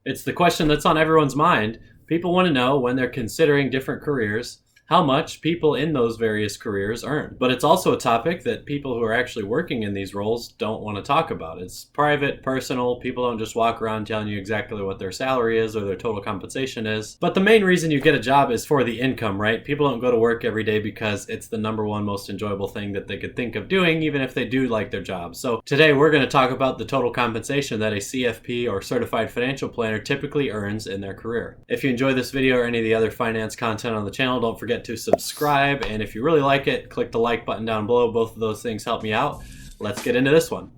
It's the question that's on everyone's mind. People want to know when they're considering different careers, how much people in those various careers earn. But it's also a topic that people who are actually working in these roles don't want to talk about. It's private, personal. People don't just walk around telling you exactly what their salary is or their total compensation is. But the main reason you get a job is for the income, right? People don't go to work every day because it's the number one most enjoyable thing that they could think of doing, even if they do like their job. So today we're going to talk about the total compensation that a CFP or certified financial planner typically earns in their career. If you enjoy this video or any of the other finance content on the channel, don't forget to subscribe, and if you really like it, click the like button down below. Both of those things help me out. Let's get into this one.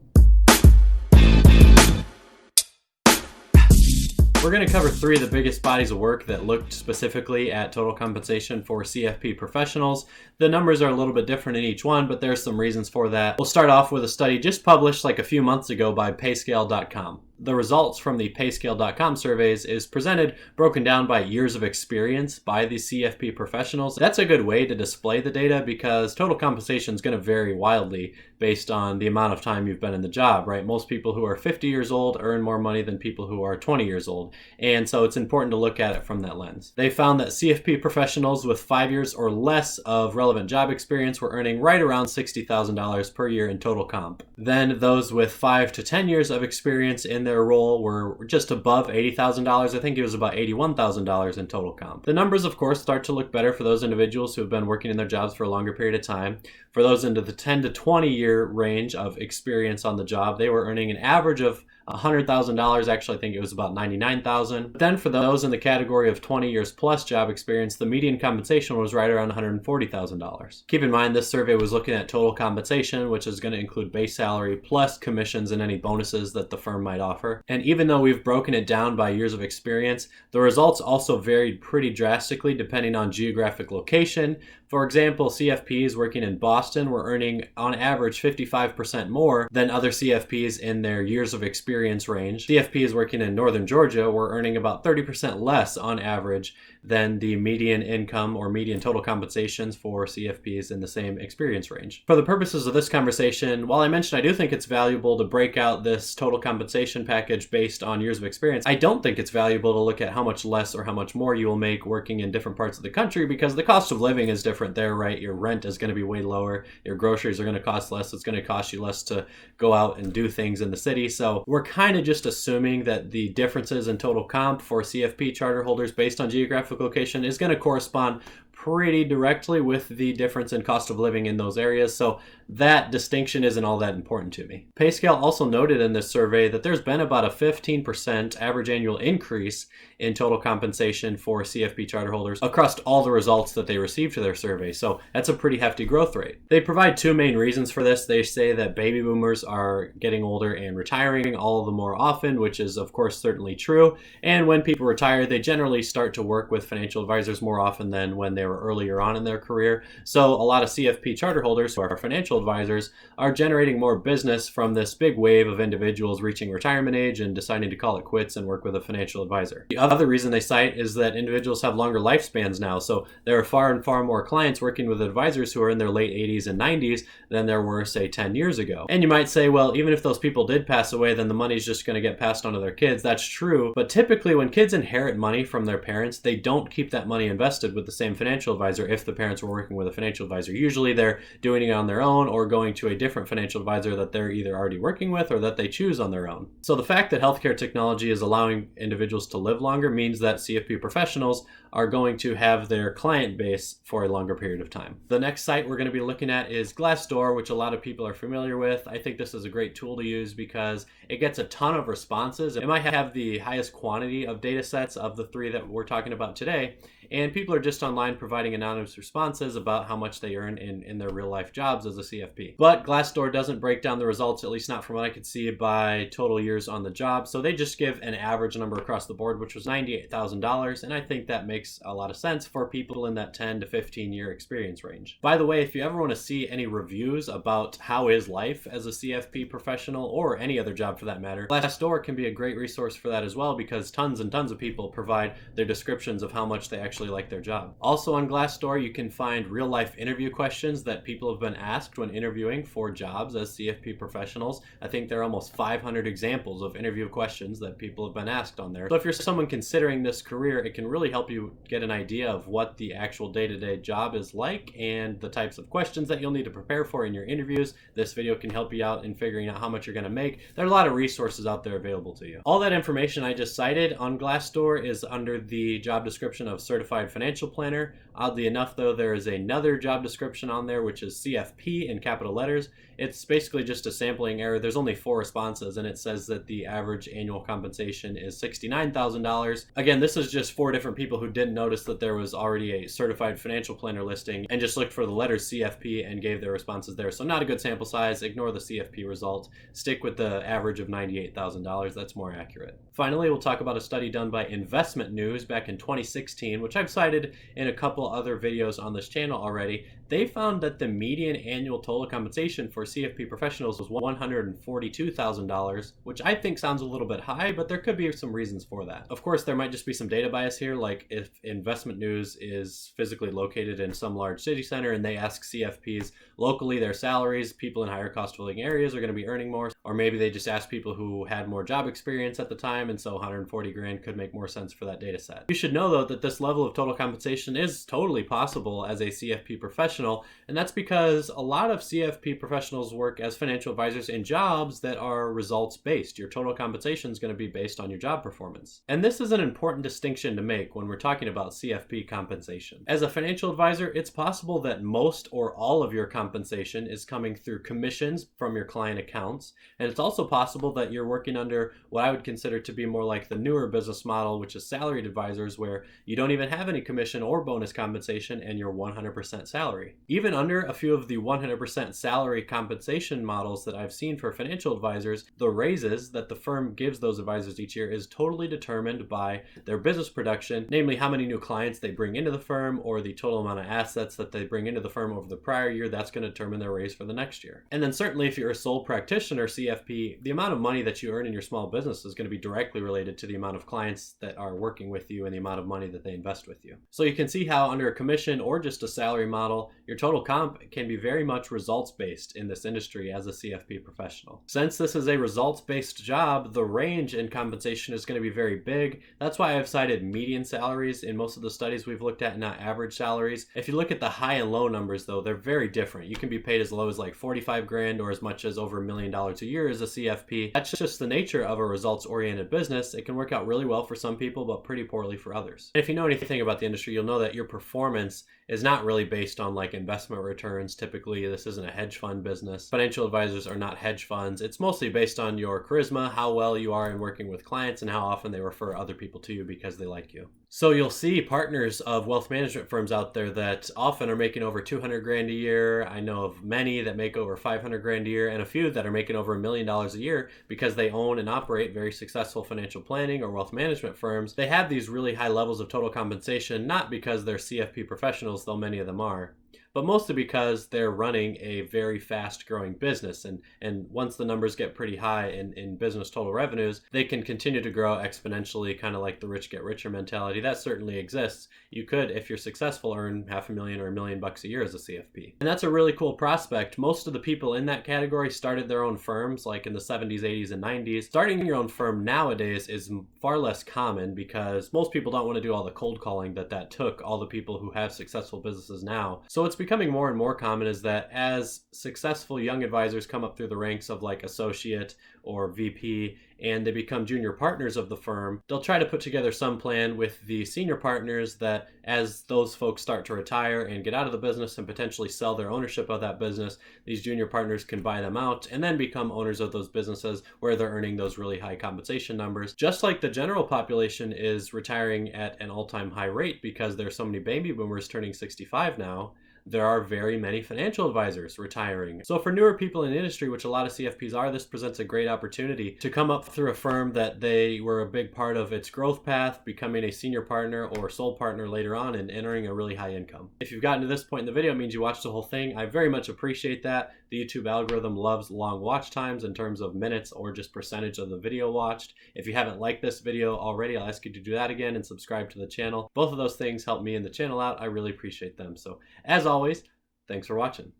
We're going to cover three of the biggest bodies of work that looked specifically at total compensation for CFP professionals. The numbers are a little bit different in each one, but there's some reasons for that. We'll start off with a study just published like a few months ago by Payscale.com. The results from the Payscale.com surveys is presented broken down by years of experience by the CFP professionals. That's a good way to display the data because total compensation is going to vary wildly based on the amount of time you've been in the job, right? Most people who are 50 years old earn more money than people who are 20 years old. And so it's important to look at it from that lens. They found that CFP professionals with 5 years or less of relevant job experience were earning right around $60,000 per year in total comp. Then those with 5 to 10 years of experience in their role were just above $80,000. I think it was about $81,000 in total comp. The numbers, of course, start to look better for those individuals who have been working in their jobs for a longer period of time. For those into the 10 to 20 year range of experience on the job, they were earning an average of $100,000. Actually, I think it was about $99,000. Then for those in the category of 20 years plus job experience, the median compensation was right around $140,000. Keep in mind, this survey was looking at total compensation, which is going to include base salary plus commissions and any bonuses that the firm might offer. And even though we've broken it down by years of experience, the results also varied pretty drastically depending on geographic location. For example, CFPs working in Boston were earning on average 55% more than other CFPs in their years of experience range. CFPs working in Northern Georgia were earning about 30% less on average than the median income or median total compensations for CFPs in the same experience range. For the purposes of this conversation, while I mentioned I do think it's valuable to break out this total compensation package based on years of experience, I don't think it's valuable to look at how much less or how much more you will make working in different parts of the country because the cost of living is different there, right? Your rent is going to be way lower. Your groceries are going to cost less. It's going to cost you less to go out and do things in the city. So we're kind of just assuming that the differences in total comp for CFP charter holders based on geographic location is going to correspond pretty directly with the difference in cost of living in those areas. So that distinction isn't all that important to me. Payscale also noted in this survey that there's been about a 15% average annual increase in total compensation for CFP charter holders across all the results that they received to their survey. So that's a pretty hefty growth rate. They provide two main reasons for this. They say that baby boomers are getting older and retiring all the more often, which is of course certainly true. And when people retire, they generally start to work with financial advisors more often than when they were earlier on in their career. So a lot of CFP charter holders who are financial advisors are generating more business from this big wave of individuals reaching retirement age and deciding to call it quits and work with a financial advisor. The other reason they cite is that individuals have longer lifespans now. So there are far and far more clients working with advisors who are in their late 80s and 90s than there were, say, 10 years ago. And you might say, well, even if those people did pass away, then the money's just going to get passed on to their kids. That's true. But typically when kids inherit money from their parents, they don't keep that money invested with the same financial advisor if the parents were working with a financial advisor. Usually they're doing it on their own or going to a different financial advisor that they're either already working with or that they choose on their own. So the fact that healthcare technology is allowing individuals to live longer means that CFP professionals are going to have their client base for a longer period of time. The next site we're going to be looking at is Glassdoor, which a lot of people are familiar with. I think this is a great tool to use because it gets a ton of responses. It might have the highest quantity of data sets of the three that we're talking about today, and people are just online providing anonymous responses about how much they earn in their real life jobs as a CFP. But Glassdoor doesn't break down the results, at least not from what I could see, by total years on the job. So they just give an average number across the board, which was $98,000. And I think that makes a lot of sense for people in that 10 to 15 year experience range. By the way, if you ever want to see any reviews about how is life as a CFP professional or any other job for that matter, Glassdoor can be a great resource for that as well because tons and tons of people provide their descriptions of how much they actually like their job. Also on Glassdoor, you can find real-life interview questions that people have been asked when interviewing for jobs as CFP professionals. I think there are almost 500 examples of interview questions that people have been asked on there. So if you're someone considering this career, it can really help you get an idea of what the actual day-to-day job is like and the types of questions that you'll need to prepare for in your interviews. This video can help you out in figuring out how much you're going to make. There are a lot of resources out there available to you. All that information I just cited on Glassdoor is under the job description of Certified Financial Planner. Oddly enough, though, there is another job description on there, which is CFP in capital letters. It's basically just a sampling error. There's only 4 responses, and it says that the average annual compensation is $69,000. Again, this is just 4 different people who didn't notice that there was already a Certified Financial Planner listing and just looked for the letters CFP and gave their responses there. So not a good sample size. Ignore the CFP result. Stick with the average of $98,000. That's more accurate. Finally, we'll talk about a study done by Investment News back in 2016, which I've cited in a couple other videos on this channel already. They found that the median annual total compensation for CFP professionals was $142,000, which I think sounds a little bit high, but there could be some reasons for that. Of course, there might just be some data bias here, like if Investment News is physically located in some large city center and they ask CFPs locally their salaries, people in higher cost of living areas are going to be earning more, or maybe they just ask people who had more job experience at the time, and so 140 grand could make more sense for that data set. You should know, though, that this level of total compensation is totally possible as a CFP professional, and that's because a lot of CFP professionals work as financial advisors in jobs that are results-based. Your total compensation is going to be based on your job performance. And this is an important distinction to make when we're talking about CFP compensation. As a financial advisor, it's possible that most or all of your compensation is coming through commissions from your client accounts, and it's also possible that you're working under what I would consider to be more like the newer business model, which is salaried advisors, where you don't even have any commission or bonus compensation and you're 100% salary. Even under a few of the 100% salary compensation models that I've seen for financial advisors, the raises that the firm gives those advisors each year is totally determined by their business production, namely how many new clients they bring into the firm or the total amount of assets that they bring into the firm over the prior year. That's going to determine their raise for the next year. And then certainly if you're a sole practitioner CFP, the amount of money that you earn in your small business is going to be directly related to the amount of clients that are working with you and the amount of money that they invest with you. So you can see how under a commission or just a salary model, your total comp can be very much results-based in this industry as a CFP professional. Since this is a results-based job, the range in compensation is going to be very big. That's why I've cited median salaries in most of the studies we've looked at, not average salaries. If you look at the high and low numbers, though, they're very different. You can be paid as low as like 45 grand or as much as over $1 million a year as a CFP. That's just the nature of a results-oriented business. It can work out really well for some people, but pretty poorly for others. And if you know anything about the industry, you'll know that your performance is not really based on like investment returns. Typically, this isn't a hedge fund business. Financial advisors are not hedge funds. It's mostly based on your charisma, how well you are in working with clients, and how often they refer other people to you because they like you. So you'll see partners of wealth management firms out there that often are making over 200 grand a year. I know of many that make over 500 grand a year and a few that are making over $1 million a year because they own and operate very successful financial planning or wealth management firms. They have these really high levels of total compensation, not because they're CFP professionals, though many of them are, but mostly because they're running a very fast growing business. And once the numbers get pretty high in business total revenues, they can continue to grow exponentially, kind of like the rich get richer mentality. That certainly exists. You could, if you're successful, earn $500,000 or $1 million a year as a CFP. And that's a really cool prospect. Most of the people in that category started their own firms like in the 70s, 80s, and 90s. Starting your own firm nowadays is far less common because most people don't want to do all the cold calling that took all the people who have successful businesses now. So it's becoming more and more common is that as successful young advisors come up through the ranks of like associate or VP and they become junior partners of the firm, they'll try to put together some plan with the senior partners that as those folks start to retire and get out of the business and potentially sell their ownership of that business, these junior partners can buy them out and then become owners of those businesses where they're earning those really high compensation numbers. Just like the general population is retiring at an all-time high rate because there's so many baby boomers turning 65 now, there are very many financial advisors retiring. So for newer people in the industry, which a lot of CFPs are, this presents a great opportunity to come up through a firm that they were a big part of its growth path, becoming a senior partner or sole partner later on and entering a really high income. If you've gotten to this point in the video, it means you watched the whole thing. I very much appreciate that. The YouTube algorithm loves long watch times in terms of minutes or just percentage of the video watched. If you haven't liked this video already, I'll ask you to do that again and subscribe to the channel. Both of those things help me and the channel out. I really appreciate them. So as always, thanks for watching.